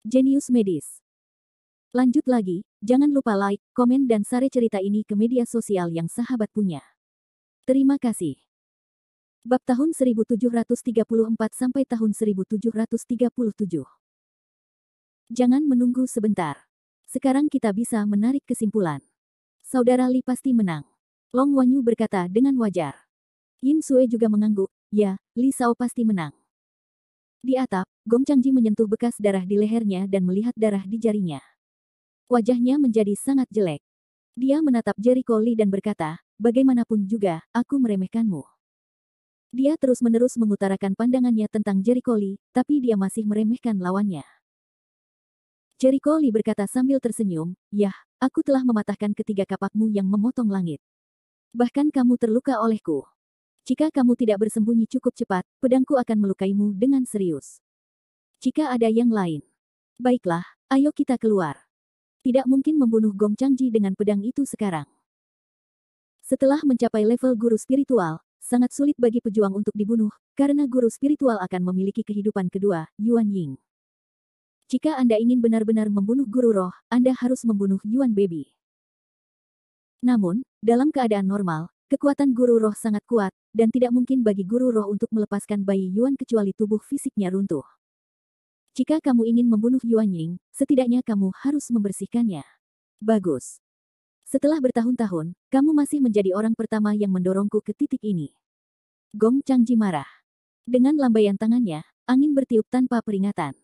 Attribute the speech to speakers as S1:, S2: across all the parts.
S1: Jenius medis. Lanjut lagi, jangan lupa like, komen dan share cerita ini ke media sosial yang sahabat punya. Terima kasih. Bab tahun 1734 sampai tahun 1737. Jangan menunggu sebentar. Sekarang kita bisa menarik kesimpulan. Saudara Li pasti menang. Long Wanyu berkata dengan wajar. Yin Sue juga mengangguk, ya, Li Sao pasti menang. Di atap, Gong Changji menyentuh bekas darah di lehernya dan melihat darah di jarinya. Wajahnya menjadi sangat jelek. Dia menatap Jericho Lee dan berkata, bagaimanapun juga, aku meremehkanmu. Dia terus-menerus mengutarakan pandangannya tentang Jericho Lee, tapi dia masih meremehkan lawannya. Jericho Lee berkata sambil tersenyum, yah, aku telah mematahkan ketiga kapakmu yang memotong langit. Bahkan kamu terluka olehku. Jika kamu tidak bersembunyi cukup cepat, pedangku akan melukaimu dengan serius. Jika ada yang lain. Baiklah, ayo kita keluar. Tidak mungkin membunuh Gong Changji dengan pedang itu sekarang. Setelah mencapai level guru spiritual, sangat sulit bagi pejuang untuk dibunuh, karena guru spiritual akan memiliki kehidupan kedua, Yuan Ying. Jika Anda ingin benar-benar membunuh guru roh, Anda harus membunuh Yuan Baby. Namun, dalam keadaan normal, kekuatan guru roh sangat kuat, dan tidak mungkin bagi guru roh untuk melepaskan bayi Yuan kecuali tubuh fisiknya runtuh. Jika kamu ingin membunuh Yuan Ying, setidaknya kamu harus membersihkannya. Bagus. Setelah bertahun-tahun, kamu masih menjadi orang pertama yang mendorongku ke titik ini. Gong Changji marah. Dengan lambaian tangannya, angin bertiup tanpa peringatan.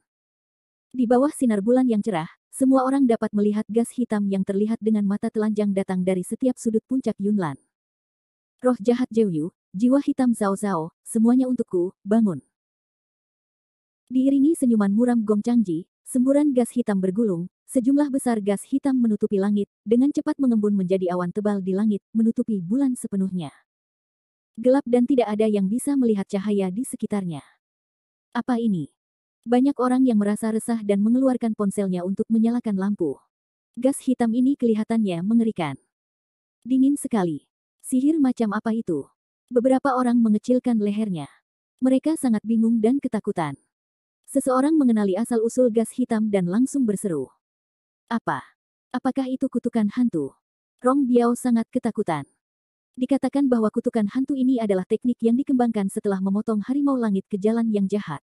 S1: Di bawah sinar bulan yang cerah, semua orang dapat melihat gas hitam yang terlihat dengan mata telanjang datang dari setiap sudut puncak Yunlan. Roh jahat Jeuyu, jiwa hitam Zhao Zhao, semuanya untukku, bangun. Diiringi senyuman muram Gong Changji, semburan gas hitam bergulung, sejumlah besar gas hitam menutupi langit, dengan cepat mengembun menjadi awan tebal di langit, menutupi bulan sepenuhnya. Gelap dan tidak ada yang bisa melihat cahaya di sekitarnya. Apa ini? Banyak orang yang merasa resah dan mengeluarkan ponselnya untuk menyalakan lampu. Gas hitam ini kelihatannya mengerikan. Dingin sekali. Sihir macam apa itu? Beberapa orang mengecilkan lehernya. Mereka sangat bingung dan ketakutan. Seseorang mengenali asal-usul gas hitam dan langsung berseru. Apa? Apakah itu kutukan hantu? Rong Biao sangat ketakutan. Dikatakan bahwa kutukan hantu ini adalah teknik yang dikembangkan setelah memotong harimau langit ke jalan yang jahat.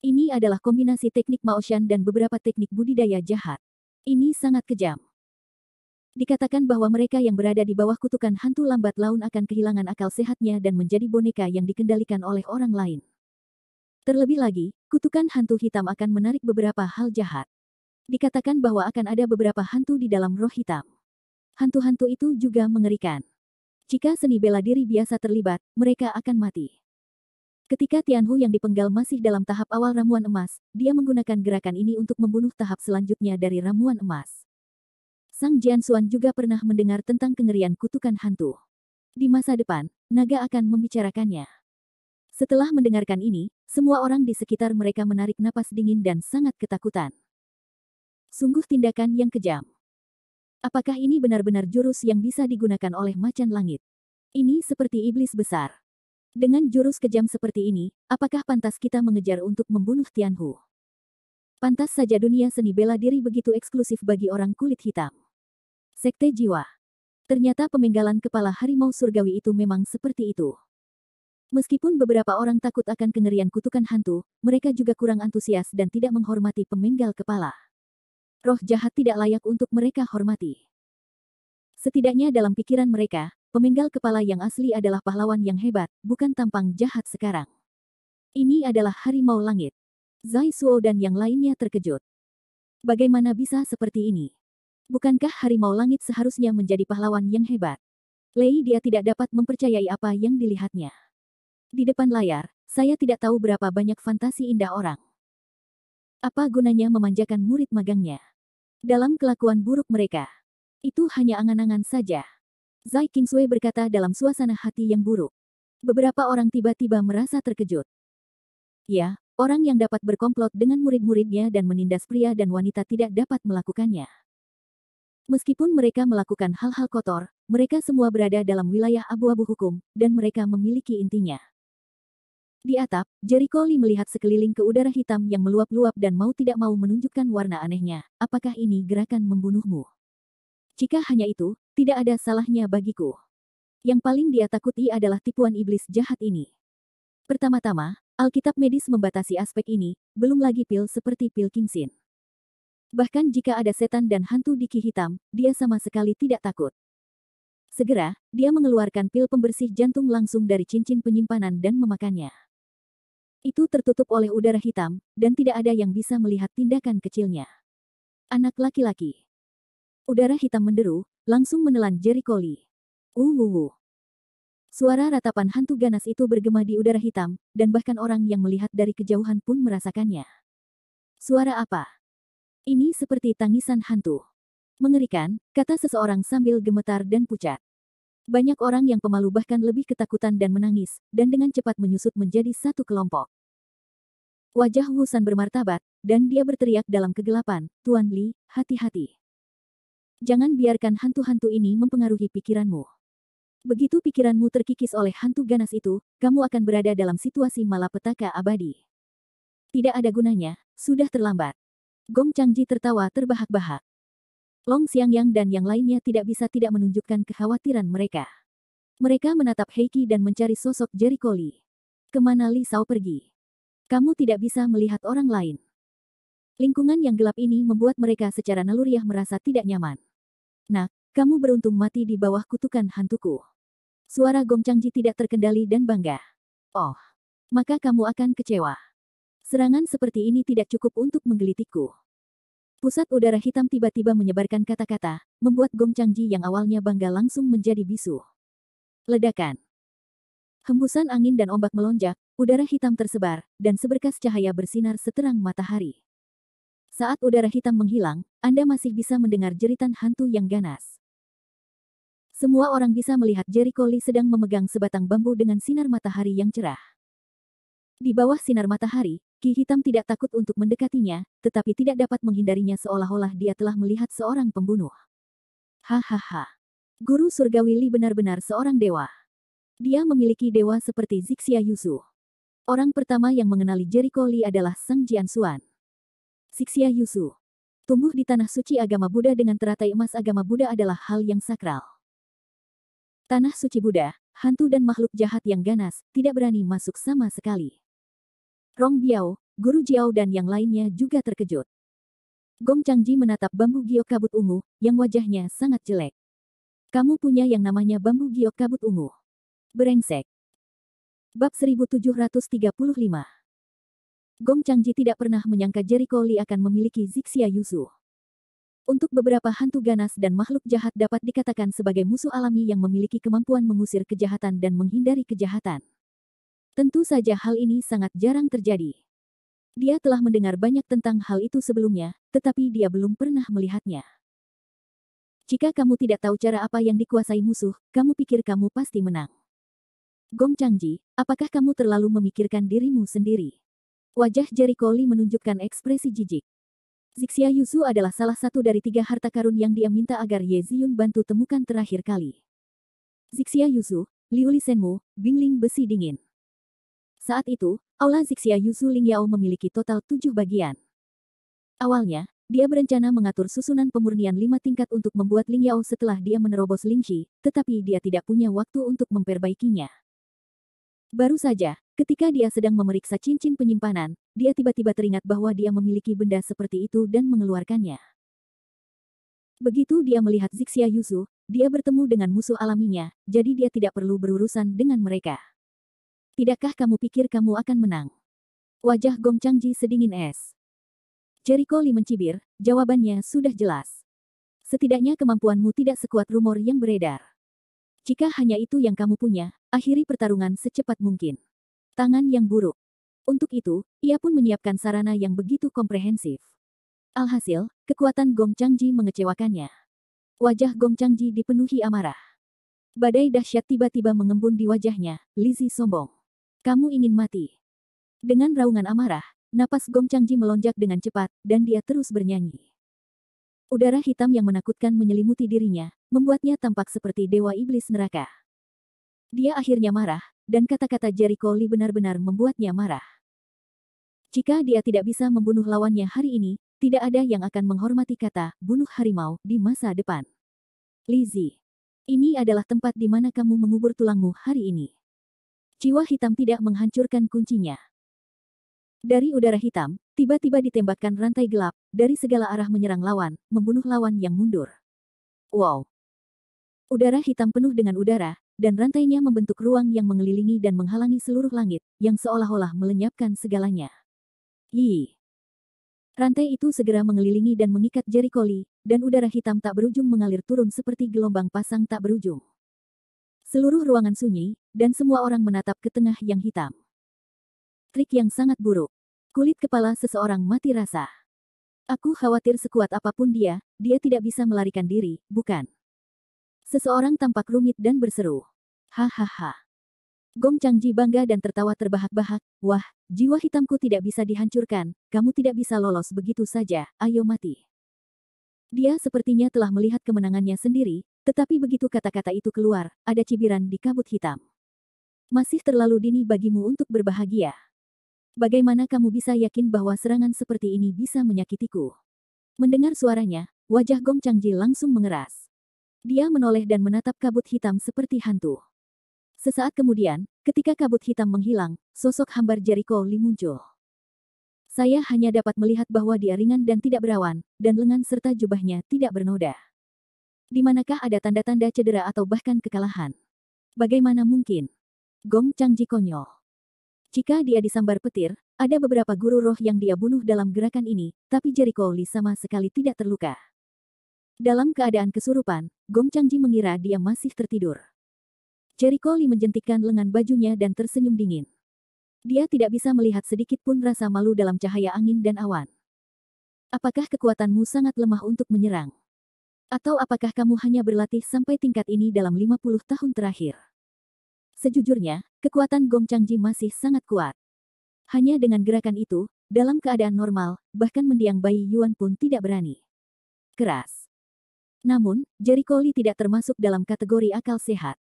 S1: Ini adalah kombinasi teknik Maoshan dan beberapa teknik budidaya jahat. Ini sangat kejam. Dikatakan bahwa mereka yang berada di bawah kutukan hantu lambat laun akan kehilangan akal sehatnya dan menjadi boneka yang dikendalikan oleh orang lain. Terlebih lagi, kutukan hantu hitam akan menarik beberapa hal jahat. Dikatakan bahwa akan ada beberapa hantu di dalam roh hitam. Hantu-hantu itu juga mengerikan. Jika seni bela diri biasa terlibat, mereka akan mati. Ketika Tianhu yang dipenggal masih dalam tahap awal ramuan emas, dia menggunakan gerakan ini untuk membunuh tahap selanjutnya dari ramuan emas. Sang Jianxuan juga pernah mendengar tentang kengerian kutukan hantu. Di masa depan, naga akan membicarakannya. Setelah mendengarkan ini, semua orang di sekitar mereka menarik napas dingin dan sangat ketakutan. Sungguh tindakan yang kejam. Apakah ini benar-benar jurus yang bisa digunakan oleh macan langit? Ini seperti iblis besar. Dengan jurus kejam seperti ini, apakah pantas kita mengejar untuk membunuh Tianhu? Pantas saja dunia seni bela diri begitu eksklusif bagi orang kulit hitam. Sekte jiwa. Ternyata pemenggalan kepala harimau surgawi itu memang seperti itu. Meskipun beberapa orang takut akan kengerian kutukan hantu, mereka juga kurang antusias dan tidak menghormati pemenggal kepala. Roh jahat tidak layak untuk mereka hormati. Setidaknya dalam pikiran mereka, pemenggal kepala yang asli adalah pahlawan yang hebat, bukan tampang jahat sekarang. Ini adalah harimau langit. Zai Suo dan yang lainnya terkejut. Bagaimana bisa seperti ini? Bukankah harimau langit seharusnya menjadi pahlawan yang hebat? Lei dia tidak dapat mempercayai apa yang dilihatnya. Di depan layar, saya tidak tahu berapa banyak fantasi indah orang. Apa gunanya memanjakan murid magangnya? Dalam kelakuan buruk mereka. Itu hanya angan-angan saja. Zai Qingsui berkata dalam suasana hati yang buruk. Beberapa orang tiba-tiba merasa terkejut. Ya, orang yang dapat berkomplot dengan murid-muridnya dan menindas pria dan wanita tidak dapat melakukannya. Meskipun mereka melakukan hal-hal kotor, mereka semua berada dalam wilayah abu-abu hukum, dan mereka memiliki intinya. Di atap, Jericho Lee melihat sekeliling ke udara hitam yang meluap-luap dan mau tidak mau menunjukkan warna anehnya. Apakah ini gerakan membunuhmu? Jika hanya itu, tidak ada salahnya bagiku. Yang paling dia takuti adalah tipuan iblis jahat ini. Pertama-tama, Alkitab medis membatasi aspek ini, belum lagi pil seperti pil Kingsin. Bahkan jika ada setan dan hantu di Ki Hitam, dia sama sekali tidak takut. Segera, dia mengeluarkan pil pembersih jantung langsung dari cincin penyimpanan dan memakannya. Itu tertutup oleh udara hitam, dan tidak ada yang bisa melihat tindakan kecilnya. Anak laki-laki. Udara hitam menderu, langsung menelan Jericho Lee. Suara ratapan hantu ganas itu bergema di udara hitam, dan bahkan orang yang melihat dari kejauhan pun merasakannya. Suara apa? Ini seperti tangisan hantu. Mengerikan, kata seseorang sambil gemetar dan pucat. Banyak orang yang pemalu bahkan lebih ketakutan dan menangis, dan dengan cepat menyusut menjadi satu kelompok. Wajah Wu San bermartabat, dan dia berteriak dalam kegelapan, Tuan Li, hati-hati. Jangan biarkan hantu-hantu ini mempengaruhi pikiranmu. Begitu pikiranmu terkikis oleh hantu ganas itu, kamu akan berada dalam situasi malapetaka abadi. Tidak ada gunanya, sudah terlambat. Gong Changji tertawa terbahak-bahak. Long Xiangyang dan yang lainnya tidak bisa tidak menunjukkan kekhawatiran mereka. Mereka menatap Heiki dan mencari sosok Jericho Lee. Kemana Li Sao pergi? Kamu tidak bisa melihat orang lain. Lingkungan yang gelap ini membuat mereka secara naluriah merasa tidak nyaman. Nak, kamu beruntung mati di bawah kutukan hantuku. Suara Gong Changji tidak terkendali dan bangga. Oh, maka kamu akan kecewa. Serangan seperti ini tidak cukup untuk menggelitikku. Pusat udara hitam tiba-tiba menyebarkan kata-kata, membuat Gong Changji yang awalnya bangga langsung menjadi bisu. Ledakan. Hembusan angin dan ombak melonjak, udara hitam tersebar, dan seberkas cahaya bersinar seterang matahari. Saat udara hitam menghilang, Anda masih bisa mendengar jeritan hantu yang ganas. Semua orang bisa melihat Jericho Lee sedang memegang sebatang bambu dengan sinar matahari yang cerah. Di bawah sinar matahari, Ki Hitam tidak takut untuk mendekatinya, tetapi tidak dapat menghindarinya seolah-olah dia telah melihat seorang pembunuh. Hahaha. Guru surgawi Li benar-benar seorang dewa. Dia memiliki dewa seperti Zixia Yusu. Orang pertama yang mengenali Jericho Lee adalah Sang Jianxuan. Zixia Yusu. Tumbuh di tanah suci agama Buddha dengan teratai emas agama Buddha adalah hal yang sakral. Tanah suci Buddha, hantu dan makhluk jahat yang ganas, tidak berani masuk sama sekali. Rong Biao, Guru Jiao dan yang lainnya juga terkejut. Gong Changji menatap bambu giok kabut ungu, yang wajahnya sangat jelek. Kamu punya yang namanya bambu giok kabut ungu. Berengsek. Bab 1735. Gong Changji tidak pernah menyangka Jericho Lee akan memiliki Zixia Yusu. Untuk beberapa hantu ganas dan makhluk jahat dapat dikatakan sebagai musuh alami yang memiliki kemampuan mengusir kejahatan dan menghindari kejahatan. Tentu saja hal ini sangat jarang terjadi. Dia telah mendengar banyak tentang hal itu sebelumnya, tetapi dia belum pernah melihatnya. Jika kamu tidak tahu cara apa yang dikuasai musuh, kamu pikir kamu pasti menang. Gong Changji, apakah kamu terlalu memikirkan dirimu sendiri? Wajah Jericho Lee menunjukkan ekspresi jijik. Zixia Yusu adalah salah satu dari 3 harta karun yang dia minta agar Ye Ziyun bantu temukan terakhir kali. Zixia Yusu, Liu Li Senmu, Bingling besi dingin. Saat itu, aula Zixia Yusu Ling Yao memiliki total 7 bagian. Awalnya, dia berencana mengatur susunan pemurnian 5 tingkat untuk membuat Ling Yao setelah dia menerobos Lingxi, tetapi dia tidak punya waktu untuk memperbaikinya. Baru saja, ketika dia sedang memeriksa cincin penyimpanan, dia tiba-tiba teringat bahwa dia memiliki benda seperti itu dan mengeluarkannya. Begitu dia melihat Zixia Yusu, dia bertemu dengan musuh alaminya, jadi dia tidak perlu berurusan dengan mereka. Tidakkah kamu pikir kamu akan menang? Wajah Gong Changji sedingin es. Jericho Lee mencibir, jawabannya sudah jelas. Setidaknya kemampuanmu tidak sekuat rumor yang beredar. Jika hanya itu yang kamu punya, akhiri pertarungan secepat mungkin. Tangan yang buruk. Untuk itu, ia pun menyiapkan sarana yang begitu komprehensif. Alhasil, kekuatan Gong Changji mengecewakannya. Wajah Gong Changji dipenuhi amarah. Badai dahsyat tiba-tiba mengembun di wajahnya, Lizzie sombong. Kamu ingin mati. Dengan raungan amarah, napas Gong Changji melonjak dengan cepat, dan dia terus bernyanyi. Udara hitam yang menakutkan menyelimuti dirinya, membuatnya tampak seperti dewa iblis neraka. Dia akhirnya marah, dan kata-kata Jericho Lee benar-benar membuatnya marah. Jika dia tidak bisa membunuh lawannya hari ini, tidak ada yang akan menghormati kata bunuh harimau di masa depan. Lizzie, ini adalah tempat di mana kamu mengubur tulangmu hari ini. Jiwa hitam tidak menghancurkan kuncinya. Dari udara hitam, tiba-tiba ditembakkan rantai gelap, dari segala arah menyerang lawan, membunuh lawan yang mundur. Wow! Udara hitam penuh dengan udara, dan rantainya membentuk ruang yang mengelilingi dan menghalangi seluruh langit, yang seolah-olah melenyapkan segalanya. Yi! Rantai itu segera mengelilingi dan mengikat Jericho Lee, dan udara hitam tak berujung mengalir turun seperti gelombang pasang tak berujung. Seluruh ruangan sunyi, dan semua orang menatap ke tengah yang hitam. Trik yang sangat buruk. Kulit kepala seseorang mati rasa. Aku khawatir sekuat apapun dia tidak bisa melarikan diri, bukan? Seseorang tampak rumit dan berseru. Hahaha. Gong Changji bangga dan tertawa terbahak-bahak. Wah, jiwa hitamku tidak bisa dihancurkan, kamu tidak bisa lolos begitu saja, ayo mati. Dia sepertinya telah melihat kemenangannya sendiri, tetapi begitu kata-kata itu keluar, ada cibiran di kabut hitam. Masih terlalu dini bagimu untuk berbahagia. Bagaimana kamu bisa yakin bahwa serangan seperti ini bisa menyakitiku? Mendengar suaranya, wajah Gong Changji langsung mengeras. Dia menoleh dan menatap kabut hitam seperti hantu. Sesaat kemudian, ketika kabut hitam menghilang, sosok hambar Jericho Lee muncul. Saya hanya dapat melihat bahwa dia ringan dan tidak berawan, dan lengan serta jubahnya tidak bernoda. Di manakah ada tanda-tanda cedera atau bahkan kekalahan? Bagaimana mungkin? Gong Changji konyol. Jika dia disambar petir, ada beberapa guru roh yang dia bunuh dalam gerakan ini, tapi Jericho Lee sama sekali tidak terluka. Dalam keadaan kesurupan, Gong Changji mengira dia masih tertidur. Jericho Lee menjentikkan lengan bajunya dan tersenyum dingin. Dia tidak bisa melihat sedikit pun rasa malu dalam cahaya angin dan awan. Apakah kekuatanmu sangat lemah untuk menyerang? Atau apakah kamu hanya berlatih sampai tingkat ini dalam 50 tahun terakhir? Sejujurnya, kekuatan Gong Changji masih sangat kuat. Hanya dengan gerakan itu, dalam keadaan normal, bahkan mendiang bayi Yuan pun tidak berani. Keras. Namun, Jericho Lee tidak termasuk dalam kategori akal sehat.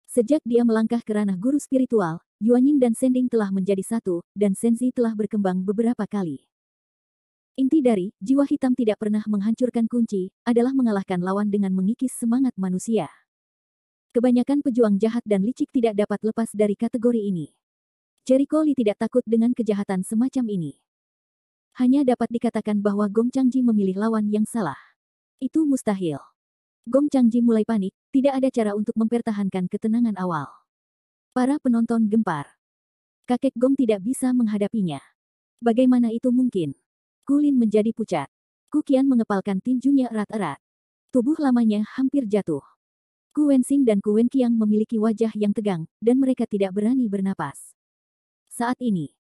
S1: Sejak dia melangkah ke ranah guru spiritual, Yuanying dan Sending telah menjadi satu, dan Senzi telah berkembang beberapa kali. Inti dari jiwa hitam tidak pernah menghancurkan kunci, adalah mengalahkan lawan dengan mengikis semangat manusia. Kebanyakan pejuang jahat dan licik tidak dapat lepas dari kategori ini. Jericho Lee tidak takut dengan kejahatan semacam ini. Hanya dapat dikatakan bahwa Gong Changji memilih lawan yang salah. Itu mustahil. Gong Changji mulai panik, tidak ada cara untuk mempertahankan ketenangan awal. Para penonton gempar. Kakek Gong tidak bisa menghadapinya. Bagaimana itu mungkin? Kulin menjadi pucat. Kukian mengepalkan tinjunya erat-erat. Tubuh lamanya hampir jatuh. Ku Wensing dan Ku Wenqiang memiliki wajah yang tegang, dan mereka tidak berani bernapas. Saat ini,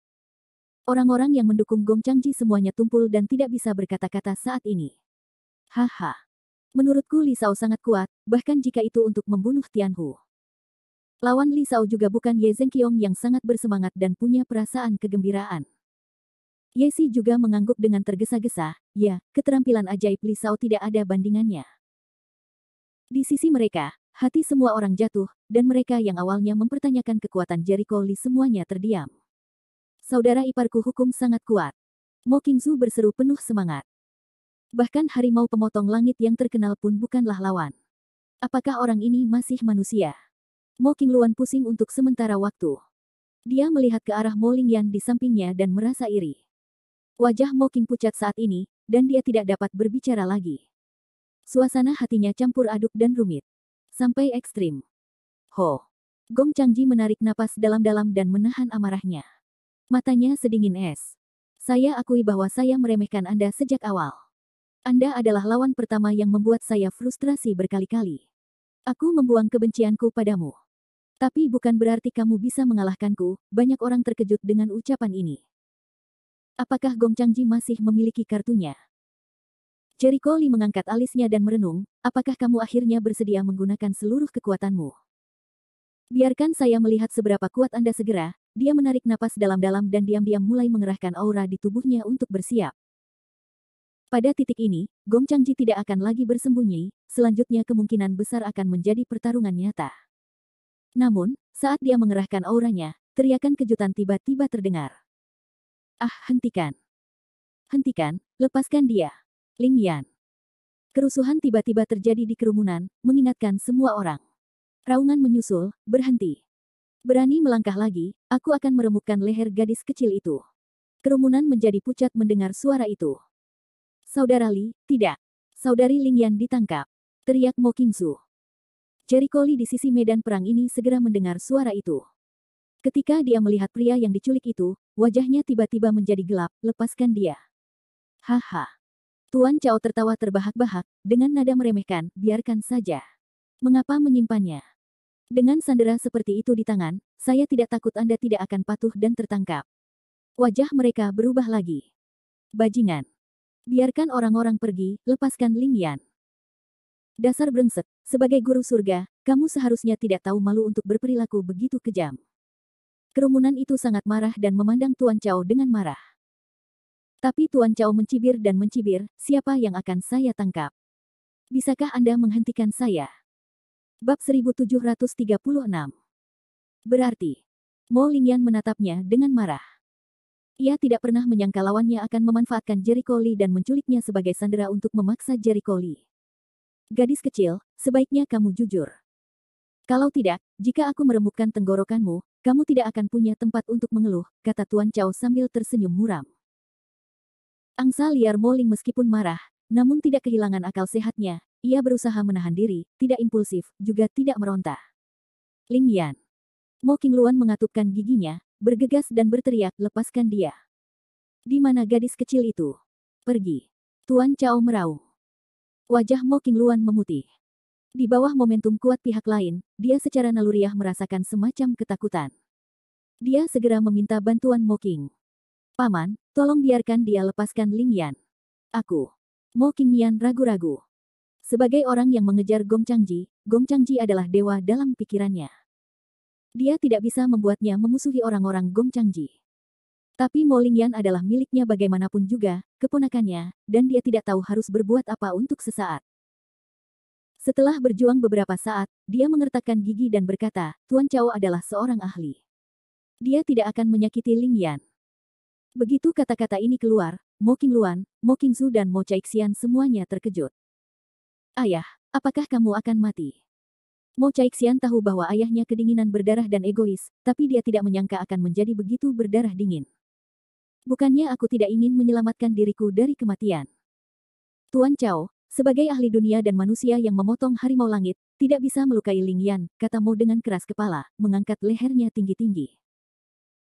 S1: orang-orang yang mendukung Gong Changji semuanya tumpul dan tidak bisa berkata-kata saat ini. Haha. Menurutku Li Shao sangat kuat, bahkan jika itu untuk membunuh Tianhu. Lawan Li Shao juga bukan Ye Zhenqiong yang sangat bersemangat dan punya perasaan kegembiraan. Ye Si juga mengangguk dengan tergesa-gesa, ya, keterampilan ajaib Li Shao tidak ada bandingannya. Di sisi mereka, hati semua orang jatuh, dan mereka yang awalnya mempertanyakan kekuatan Jericho Lee semuanya terdiam. Saudara iparku hukum sangat kuat. Mo Qingzu berseru penuh semangat. Bahkan harimau pemotong langit yang terkenal pun bukanlah lawan. Apakah orang ini masih manusia? Mo Qingluan pusing untuk sementara waktu. Dia melihat ke arah Mo Lingyan di sampingnya dan merasa iri. Wajah Mo Qing pucat saat ini, dan dia tidak dapat berbicara lagi. Suasana hatinya campur aduk dan rumit. Sampai ekstrim. Ho! Gong Changji menarik napas dalam-dalam dan menahan amarahnya. Matanya sedingin es. Saya akui bahwa saya meremehkan Anda sejak awal. Anda adalah lawan pertama yang membuat saya frustrasi berkali-kali. Aku membuang kebencianku padamu. Tapi bukan berarti kamu bisa mengalahkanku, banyak orang terkejut dengan ucapan ini. Apakah Gong Changji masih memiliki kartunya? Jericho Lee mengangkat alisnya dan merenung, apakah kamu akhirnya bersedia menggunakan seluruh kekuatanmu? Biarkan saya melihat seberapa kuat Anda segera, dia menarik napas dalam-dalam dan diam-diam mulai mengerahkan aura di tubuhnya untuk bersiap. Pada titik ini, Gong Changji tidak akan lagi bersembunyi, selanjutnya kemungkinan besar akan menjadi pertarungan nyata. Namun, Saat dia mengerahkan auranya, teriakan kejutan tiba-tiba terdengar. Ah, hentikan. Hentikan, lepaskan dia. Ling Yan. Kerusuhan tiba-tiba terjadi di kerumunan, mengingatkan semua orang. Raungan menyusul, berhenti. Berani melangkah lagi, aku akan meremukkan leher gadis kecil itu. Kerumunan menjadi pucat mendengar suara itu. Saudara Li, tidak. Saudari Ling Yan ditangkap. Teriak Mo Qingzu. Jericho Li di sisi medan perang ini segera mendengar suara itu. Ketika dia melihat pria yang diculik itu, wajahnya tiba-tiba menjadi gelap, lepaskan dia. Haha. Tuan Chao tertawa terbahak-bahak, dengan nada meremehkan, biarkan saja. Mengapa menyimpannya? Dengan sandera seperti itu di tangan, saya tidak takut Anda tidak akan patuh dan tertangkap. Wajah mereka berubah lagi. Bajingan. Biarkan orang-orang pergi, lepaskan Ling Yan. Dasar brengsek, sebagai guru surga, kamu seharusnya tidak tahu malu untuk berperilaku begitu kejam. Kerumunan itu sangat marah dan memandang Tuan Chao dengan marah. Tapi Tuan Chao mencibir dan mencibir, siapa yang akan saya tangkap? Bisakah Anda menghentikan saya? Bab 1736. Berarti, Mo Lingyan menatapnya dengan marah. Ia tidak pernah menyangka lawannya akan memanfaatkan Jericho Li dan menculiknya sebagai sandera untuk memaksa Jericho Li. Gadis kecil, sebaiknya kamu jujur. Kalau tidak, jika aku meremukkan tenggorokanmu, kamu tidak akan punya tempat untuk mengeluh, kata Tuan Chao sambil tersenyum muram. Angsa liar Mo Ling meskipun marah, namun tidak kehilangan akal sehatnya, ia berusaha menahan diri, tidak impulsif, juga tidak meronta. Ling Yan. Mo Qingluan mengatupkan giginya, bergegas dan berteriak, lepaskan dia. Di mana gadis kecil itu? Pergi. Tuan Chao meraung. Wajah Mo Qingluan memutih. Di bawah momentum kuat pihak lain, dia secara naluriah merasakan semacam ketakutan. Dia segera meminta bantuan Mo Qing. Paman, tolong biarkan dia lepaskan Ling Yan. Aku. Mo Qingmian ragu-ragu. Sebagai orang yang mengejar Gong Changji adalah dewa dalam pikirannya. Dia tidak bisa membuatnya memusuhi orang-orang Gong Changji. Tapi Mo Lingyan adalah miliknya bagaimanapun juga, keponakannya, dan dia tidak tahu harus berbuat apa untuk sesaat. Setelah berjuang beberapa saat, dia mengertakkan gigi dan berkata, Tuan Chao adalah seorang ahli. Dia tidak akan menyakiti Ling Yan. Begitu kata-kata ini keluar, Mo Qingluan, Mo Qingzu dan Mo Caixian semuanya terkejut. Ayah, apakah kamu akan mati? Mo Caixian tahu bahwa ayahnya kedinginan berdarah dan egois, tapi dia tidak menyangka akan menjadi begitu berdarah dingin. Bukannya aku tidak ingin menyelamatkan diriku dari kematian. Tuan Chao, sebagai ahli dunia dan manusia yang memotong harimau langit, tidak bisa melukai Ling Yan, kata Mo dengan keras kepala, mengangkat lehernya tinggi-tinggi.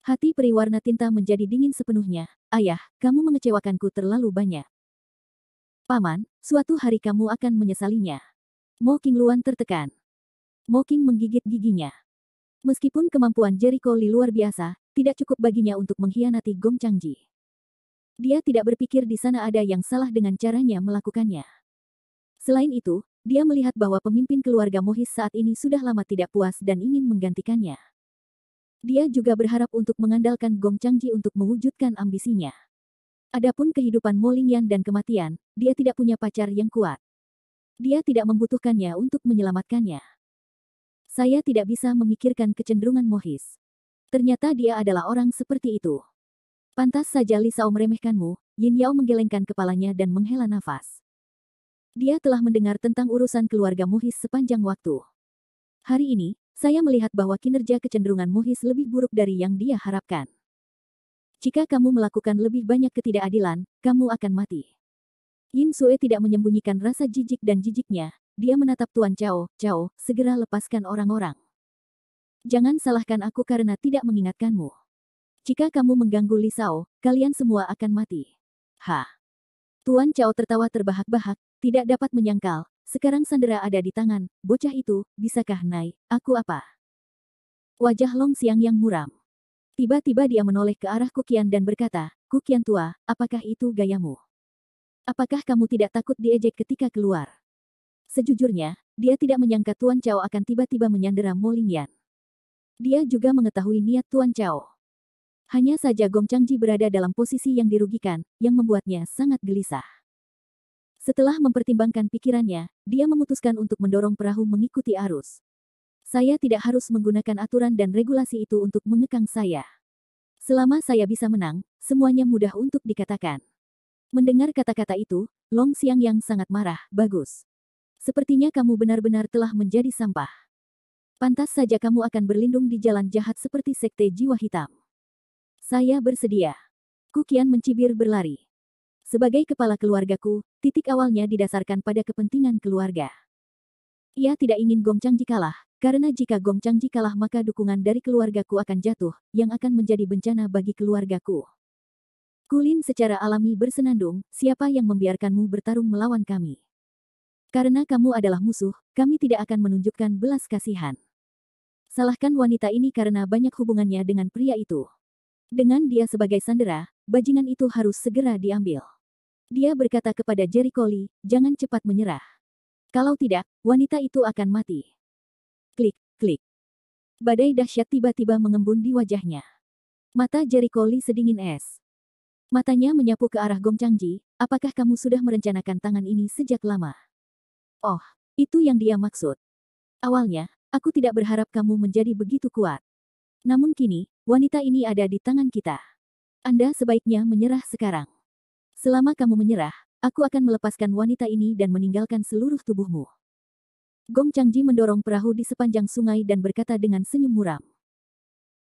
S1: Hati peri warna tinta menjadi dingin sepenuhnya. Ayah, kamu mengecewakanku terlalu banyak. Paman, suatu hari kamu akan menyesalinya. Mo Qingluan tertekan. Mo Qing menggigit giginya. Meskipun kemampuan Jericho Li luar biasa, tidak cukup baginya untuk mengkhianati Gong Changji. Dia tidak berpikir di sana ada yang salah dengan caranya melakukannya. Selain itu, dia melihat bahwa pemimpin keluarga Mohis saat ini sudah lama tidak puas dan ingin menggantikannya. Dia juga berharap untuk mengandalkan Gong Changji untuk mewujudkan ambisinya. Adapun kehidupan Mo Lingyan dan kematian, dia tidak punya pacar yang kuat. Dia tidak membutuhkannya untuk menyelamatkannya. Saya tidak bisa memikirkan kecenderungan Mohis. Ternyata dia adalah orang seperti itu. Pantas saja Li Sao meremehkanmu, Yin Yao menggelengkan kepalanya dan menghela nafas. Dia telah mendengar tentang urusan keluarga Mohis sepanjang waktu. Hari ini, saya melihat bahwa kinerja kecenderungan Mohis lebih buruk dari yang dia harapkan. Jika kamu melakukan lebih banyak ketidakadilan, kamu akan mati. Yin Sue tidak menyembunyikan rasa jijik dan jijiknya, dia menatap Tuan Chao, Chao, segera lepaskan orang-orang. Jangan salahkan aku karena tidak mengingatkanmu. Jika kamu mengganggu Li Sao, kalian semua akan mati. Ha. Tuan Chao tertawa terbahak-bahak, tidak dapat menyangkal, sekarang sandera ada di tangan, bocah itu, bisakah naik, aku apa? Wajah Long Xiang yang muram. Tiba-tiba dia menoleh ke arah Kukian dan berkata, Kukian tua, apakah itu gayamu? Apakah kamu tidak takut diejek ketika keluar? Sejujurnya, dia tidak menyangka Tuan Chao akan tiba-tiba menyandera Mo Lingyan. Dia juga mengetahui niat Tuan Chao. Hanya saja Gong Changji berada dalam posisi yang dirugikan, yang membuatnya sangat gelisah. Setelah mempertimbangkan pikirannya, dia memutuskan untuk mendorong perahu mengikuti arus. Saya tidak harus menggunakan aturan dan regulasi itu untuk mengekang saya. Selama saya bisa menang, semuanya mudah untuk dikatakan. Mendengar kata-kata itu, Long Xiangyang sangat marah. Bagus. Sepertinya kamu benar-benar telah menjadi sampah. Pantas saja kamu akan berlindung di jalan jahat seperti sekte jiwa hitam. Saya bersedia. Ku Qian mencibir berlari. Sebagai kepala keluargaku, titik awalnya didasarkan pada kepentingan keluarga. Ia tidak ingin Gong Changji kalah, karena jika Gong Changji kalah maka dukungan dari keluargaku akan jatuh, yang akan menjadi bencana bagi keluargaku. Kulin secara alami bersenandung, siapa yang membiarkanmu bertarung melawan kami? Karena kamu adalah musuh, kami tidak akan menunjukkan belas kasihan. Salahkan wanita ini karena banyak hubungannya dengan pria itu. Dengan dia sebagai sandera, bajingan itu harus segera diambil. Dia berkata kepada Jericho Lee, jangan cepat menyerah. Kalau tidak, wanita itu akan mati. Klik, klik. Badai dahsyat tiba-tiba mengembun di wajahnya. Mata Jericho Lee sedingin es. Matanya menyapu ke arah Gong Changji, apakah kamu sudah merencanakan tangan ini sejak lama? Oh, itu yang dia maksud. Awalnya, aku tidak berharap kamu menjadi begitu kuat. Namun kini, wanita ini ada di tangan kita. Anda sebaiknya menyerah sekarang. Selama kamu menyerah, aku akan melepaskan wanita ini dan meninggalkan seluruh tubuhmu. Gong Changji mendorong perahu di sepanjang sungai dan berkata dengan senyum muram.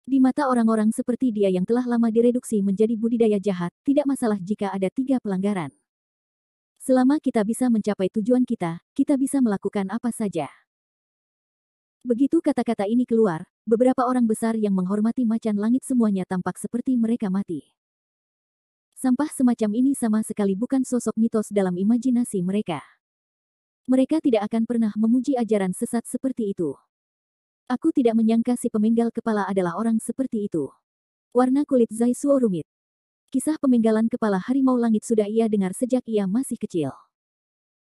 S1: Di mata orang-orang seperti dia yang telah lama direduksi menjadi budidaya jahat, tidak masalah jika ada 3 pelanggaran. Selama kita bisa mencapai tujuan kita, kita bisa melakukan apa saja. Begitu kata-kata ini keluar, beberapa orang besar yang menghormati macan langit semuanya tampak seperti mereka mati. Sampah semacam ini sama sekali bukan sosok mitos dalam imajinasi mereka. Mereka tidak akan pernah memuji ajaran sesat seperti itu. Aku tidak menyangka si pemenggal kepala adalah orang seperti itu. Warna kulit Zai Suo rumit. Kisah pemenggalan kepala harimau langit sudah ia dengar sejak ia masih kecil.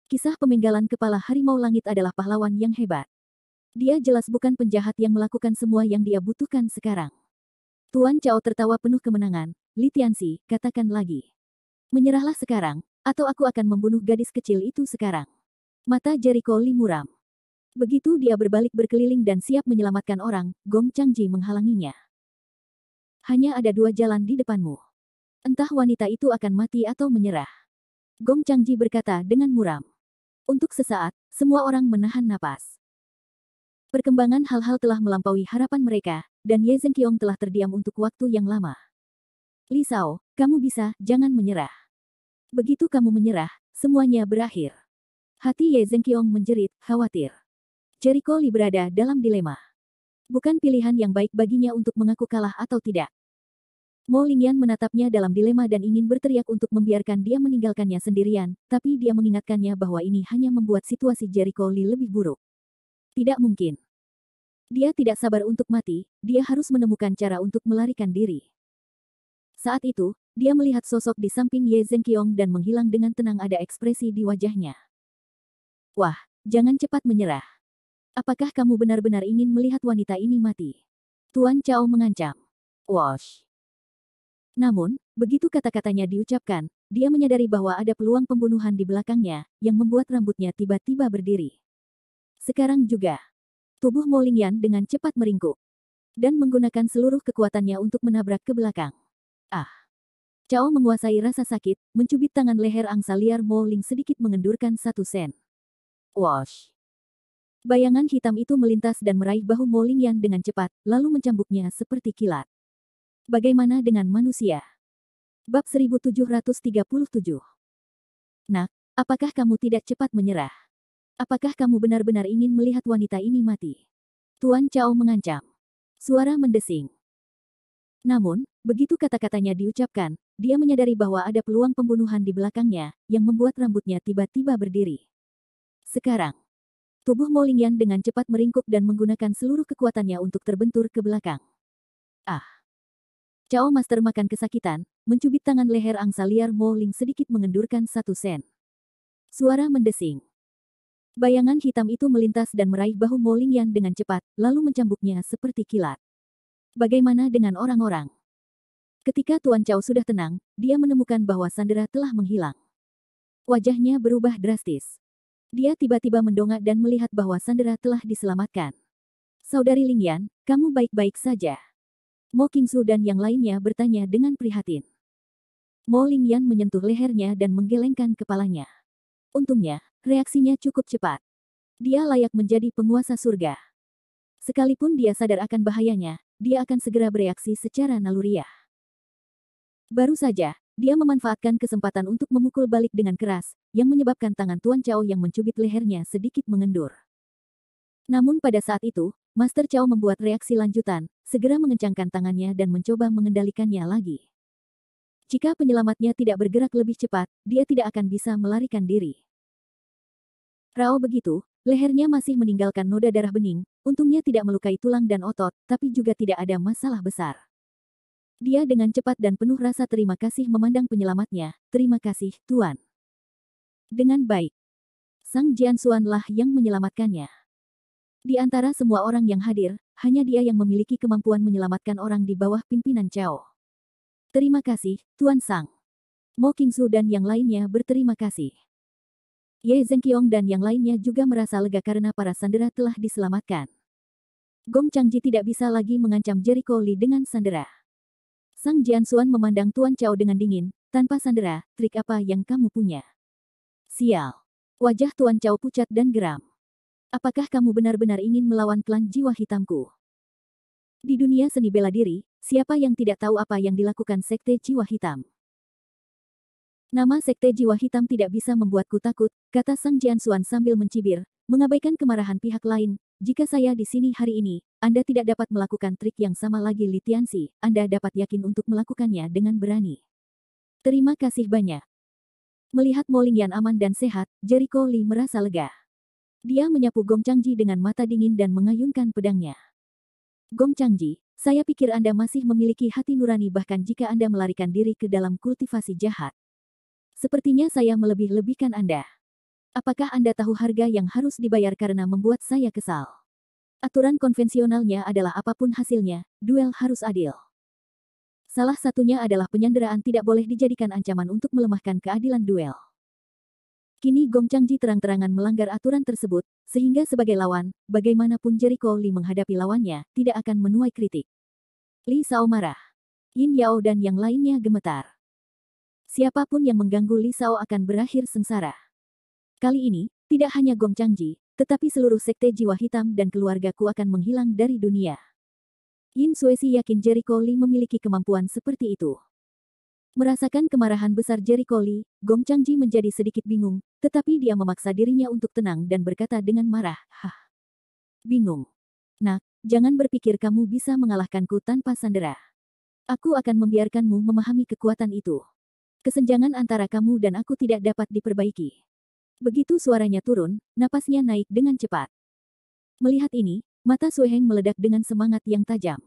S1: Kisah pemenggalan kepala harimau langit adalah pahlawan yang hebat. Dia jelas bukan penjahat yang melakukan semua yang dia butuhkan sekarang. Tuan Chao tertawa penuh kemenangan. Li Tianxi, katakan lagi. Menyerahlah sekarang, atau aku akan membunuh gadis kecil itu sekarang. Mata Jericho Lee muram. Begitu dia berbalik berkeliling dan siap menyelamatkan orang, Gong Changji menghalanginya. Hanya ada 2 jalan di depanmu. Entah wanita itu akan mati atau menyerah. Gong Changji berkata dengan muram. Untuk sesaat, semua orang menahan napas. Perkembangan hal-hal telah melampaui harapan mereka, dan Ye Zhenqiong telah terdiam untuk waktu yang lama. Li Shao, kamu bisa, jangan menyerah. Begitu kamu menyerah, semuanya berakhir. Hati Ye Zhenqiong menjerit, khawatir. Jericho Lee berada dalam dilema. Bukan pilihan yang baik baginya untuk mengaku kalah atau tidak. Mo Lingyan menatapnya dalam dilema dan ingin berteriak untuk membiarkan dia meninggalkannya sendirian, tapi dia mengingatkannya bahwa ini hanya membuat situasi Jericho Lee lebih buruk. Tidak mungkin. Dia tidak sabar untuk mati, dia harus menemukan cara untuk melarikan diri. Saat itu, dia melihat sosok di samping Ye Zhenqiong dan menghilang dengan tenang ada ekspresi di wajahnya. Wah, jangan cepat menyerah. Apakah kamu benar-benar ingin melihat wanita ini mati? Tuan Chao mengancam. Wosh. Namun, begitu kata-katanya diucapkan, dia menyadari bahwa ada peluang pembunuhan di belakangnya, yang membuat rambutnya tiba-tiba berdiri. Sekarang juga. Tubuh Mo Lingyan dengan cepat meringkuk. Dan menggunakan seluruh kekuatannya untuk menabrak ke belakang. Ah. Chao menguasai rasa sakit, mencubit tangan leher angsa liar Mo Ling sedikit mengendurkan 1 sen. Wosh. Bayangan hitam itu melintas dan meraih bahu Mo Lingyan dengan cepat, lalu mencambuknya seperti kilat. Bagaimana dengan manusia? Bab 1737. Nak, apakah kamu tidak cepat menyerah? Apakah kamu benar-benar ingin melihat wanita ini mati? Tuan Chao mengancam. Suara mendesing. Namun, begitu kata-katanya diucapkan, dia menyadari bahwa ada peluang pembunuhan di belakangnya, yang membuat rambutnya tiba-tiba berdiri. Sekarang, tubuh Mo Lingyan dengan cepat meringkuk dan menggunakan seluruh kekuatannya untuk terbentur ke belakang. Ah! Chao Master makan kesakitan, mencubit tangan leher angsa liar Mo Ling sedikit mengendurkan 1 sen. Suara mendesing. Bayangan hitam itu melintas dan meraih bahu Mo Lingyan dengan cepat, lalu mencambuknya seperti kilat. Bagaimana dengan orang-orang? Ketika Tuan Chao sudah tenang, dia menemukan bahwa Sandera telah menghilang. Wajahnya berubah drastis. Dia tiba-tiba mendongak dan melihat bahwa Sandera telah diselamatkan. Saudari Lingyan, kamu baik-baik saja? Mo Qingsu dan yang lainnya bertanya dengan prihatin. Mo Lingyan menyentuh lehernya dan menggelengkan kepalanya. Untungnya, reaksinya cukup cepat. Dia layak menjadi penguasa surga. Sekalipun dia sadar akan bahayanya, dia akan segera bereaksi secara naluriah. Baru saja, dia memanfaatkan kesempatan untuk memukul balik dengan keras, yang menyebabkan tangan Tuan Chao yang mencubit lehernya sedikit mengendur. Namun pada saat itu, Master Chao membuat reaksi lanjutan, segera mengencangkan tangannya dan mencoba mengendalikannya lagi. Jika penyelamatnya tidak bergerak lebih cepat, dia tidak akan bisa melarikan diri. Rao begitu, lehernya masih meninggalkan noda darah bening, untungnya tidak melukai tulang dan otot, tapi juga tidak ada masalah besar. Dia dengan cepat dan penuh rasa terima kasih memandang penyelamatnya, terima kasih, Tuan. Dengan baik. Sang Jianxuan lah yang menyelamatkannya. Di antara semua orang yang hadir, hanya dia yang memiliki kemampuan menyelamatkan orang di bawah pimpinan Chao. Terima kasih, Tuan Sang. Mo Qingsu dan yang lainnya berterima kasih. Ye Zhenqiong dan yang lainnya juga merasa lega karena para sandera telah diselamatkan. Gong Changji tidak bisa lagi mengancam Jericho Li dengan sandera. Sang Jianxuan memandang Tuan Chao dengan dingin, tanpa sandera, trik apa yang kamu punya? Sial. Wajah Tuan Chao pucat dan geram. Apakah kamu benar-benar ingin melawan klan jiwa hitamku? Di dunia seni bela diri, siapa yang tidak tahu apa yang dilakukan Sekte Jiwa Hitam? Nama Sekte Jiwa Hitam tidak bisa membuatku takut, kata Sang Jianxuan sambil mencibir, mengabaikan kemarahan pihak lain. Jika saya di sini hari ini, Anda tidak dapat melakukan trik yang sama lagi Li Tianxi, Anda dapat yakin untuk melakukannya dengan berani. Terima kasih banyak. Melihat Mo Lingyan aman dan sehat, Jericho Li merasa lega. Dia menyapu Gong Changji dengan mata dingin dan mengayunkan pedangnya. Gong Changji, saya pikir Anda masih memiliki hati nurani bahkan jika Anda melarikan diri ke dalam kultivasi jahat. Sepertinya saya melebih-lebihkan Anda. Apakah Anda tahu harga yang harus dibayar karena membuat saya kesal? Aturan konvensionalnya adalah apapun hasilnya, duel harus adil. Salah satunya adalah penyanderaan tidak boleh dijadikan ancaman untuk melemahkan keadilan duel. Kini Gong Changji terang-terangan melanggar aturan tersebut, sehingga sebagai lawan, bagaimanapun Jericho Li menghadapi lawannya, tidak akan menuai kritik. Li Sao marah. Yin Yao dan yang lainnya gemetar. Siapapun yang mengganggu Li Sao akan berakhir sengsara. Kali ini, tidak hanya Gong Changji, tetapi seluruh Sekte Jiwa Hitam dan keluargaku akan menghilang dari dunia. Yin Xuesi yakin Jericho Li memiliki kemampuan seperti itu. Merasakan kemarahan besar Jericho Li, Gong Changji menjadi sedikit bingung, tetapi dia memaksa dirinya untuk tenang dan berkata dengan marah, "Hah? Bingung? Nak, jangan berpikir kamu bisa mengalahkanku tanpa sandera. Aku akan membiarkanmu memahami kekuatan itu. Kesenjangan antara kamu dan aku tidak dapat diperbaiki." Begitu suaranya turun, napasnya naik dengan cepat. Melihat ini, mata Sui Heng meledak dengan semangat yang tajam.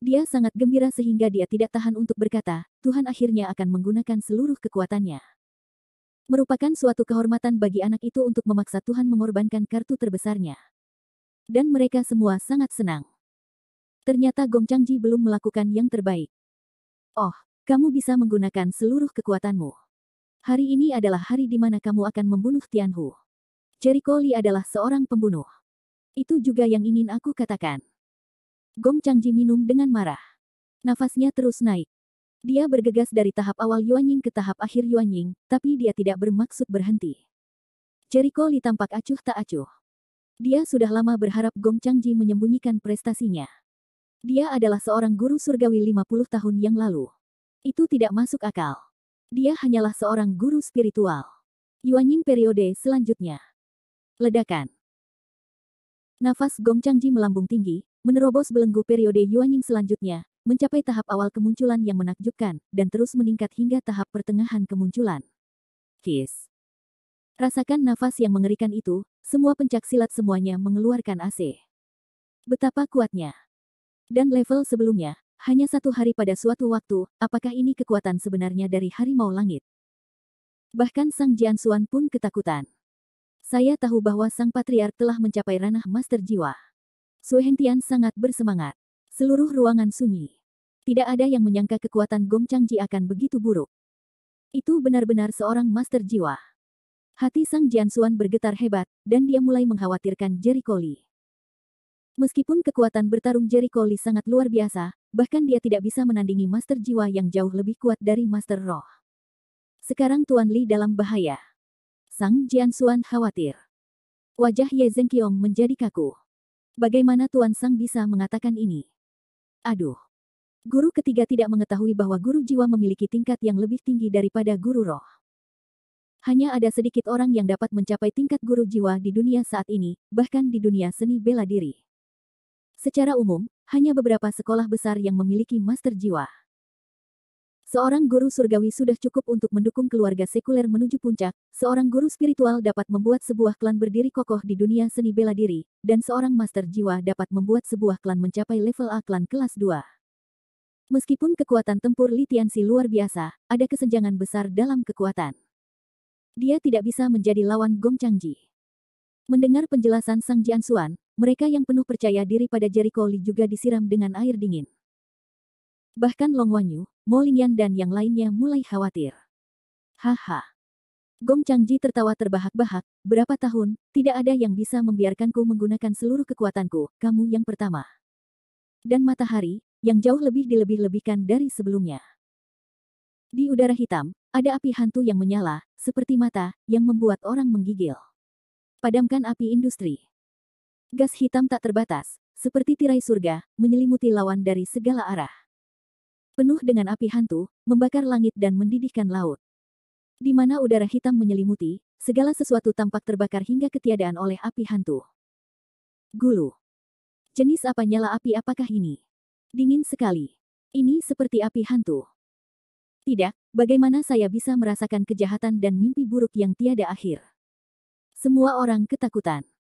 S1: Dia sangat gembira sehingga dia tidak tahan untuk berkata, Tuhan akhirnya akan menggunakan seluruh kekuatannya. Merupakan suatu kehormatan bagi anak itu untuk memaksa Tuhan mengorbankan kartu terbesarnya. Dan mereka semua sangat senang. Ternyata Gong Changji belum melakukan yang terbaik. Oh, kamu bisa menggunakan seluruh kekuatanmu. Hari ini adalah hari di mana kamu akan membunuh Tianhu. Jericho Li adalah seorang pembunuh. Itu juga yang ingin aku katakan. Gong Changji minum dengan marah. Nafasnya terus naik. Dia bergegas dari tahap awal Yuanying ke tahap akhir Yuanying, tapi dia tidak bermaksud berhenti. Jericho Li tampak acuh tak acuh. Dia sudah lama berharap Gong Changji menyembunyikan prestasinya. Dia adalah seorang guru surgawi 50 tahun yang lalu. Itu tidak masuk akal. Dia hanyalah seorang guru spiritual. Yuanying periode selanjutnya. Ledakan. Nafas Gong Changji melambung tinggi, menerobos belenggu periode Yuanying selanjutnya, mencapai tahap awal kemunculan yang menakjubkan, dan terus meningkat hingga tahap pertengahan kemunculan. Kiss. Rasakan nafas yang mengerikan itu, semua pencak silat semuanya mengeluarkan AC. Betapa kuatnya. Dan level sebelumnya, hanya 1 hari pada suatu waktu, apakah ini kekuatan sebenarnya dari harimau langit? Bahkan Sang Jianxuan pun ketakutan. Saya tahu bahwa Sang Patriark telah mencapai ranah Master Jiwa. Sui Hengtian sangat bersemangat. Seluruh ruangan sunyi. Tidak ada yang menyangka kekuatan Gong Changji akan begitu buruk. Itu benar-benar seorang Master Jiwa. Hati Sang Jianxuan bergetar hebat, dan dia mulai mengkhawatirkan Jericho Li. Meskipun kekuatan bertarung Jericho Lee sangat luar biasa, bahkan dia tidak bisa menandingi Master Jiwa yang jauh lebih kuat dari Master Roh. Sekarang Tuan Lee dalam bahaya. Sang Jianxuan khawatir. Wajah Ye Zhenqiong menjadi kaku. Bagaimana Tuan Sang bisa mengatakan ini? Aduh. Guru ketiga tidak mengetahui bahwa guru jiwa memiliki tingkat yang lebih tinggi daripada guru roh. Hanya ada sedikit orang yang dapat mencapai tingkat guru jiwa di dunia saat ini, bahkan di dunia seni bela diri. Secara umum, hanya beberapa sekolah besar yang memiliki master jiwa. Seorang guru surgawi sudah cukup untuk mendukung keluarga sekuler menuju puncak, seorang guru spiritual dapat membuat sebuah klan berdiri kokoh di dunia seni bela diri, dan seorang master jiwa dapat membuat sebuah klan mencapai level A klan kelas 2. Meskipun kekuatan tempur Li Tianxi luar biasa, ada kesenjangan besar dalam kekuatan. Dia tidak bisa menjadi lawan Gong Changji. Mendengar penjelasan Sang Jianxuan, mereka yang penuh percaya diri pada Jericho Lee juga disiram dengan air dingin. Bahkan Long Wanyu, Mo Lingyan dan yang lainnya mulai khawatir. Haha. Gong Changji tertawa terbahak-bahak, berapa tahun, tidak ada yang bisa membiarkanku menggunakan seluruh kekuatanku, kamu yang pertama. Dan matahari, yang jauh lebih dilebih-lebihkan dari sebelumnya. Di udara hitam, ada api hantu yang menyala, seperti mata, yang membuat orang menggigil. Padamkan api industri. Gas hitam tak terbatas, seperti tirai surga, menyelimuti lawan dari segala arah. Penuh dengan api hantu, membakar langit dan mendidihkan laut. Di mana udara hitam menyelimuti, segala sesuatu tampak terbakar hingga ketiadaan oleh api hantu. Gulu. Jenis apa nyala api apakah ini? Dingin sekali. Ini seperti api hantu. Tidak, bagaimana saya bisa merasakan kejahatan dan mimpi buruk yang tiada akhir? Semua orang ketakutan.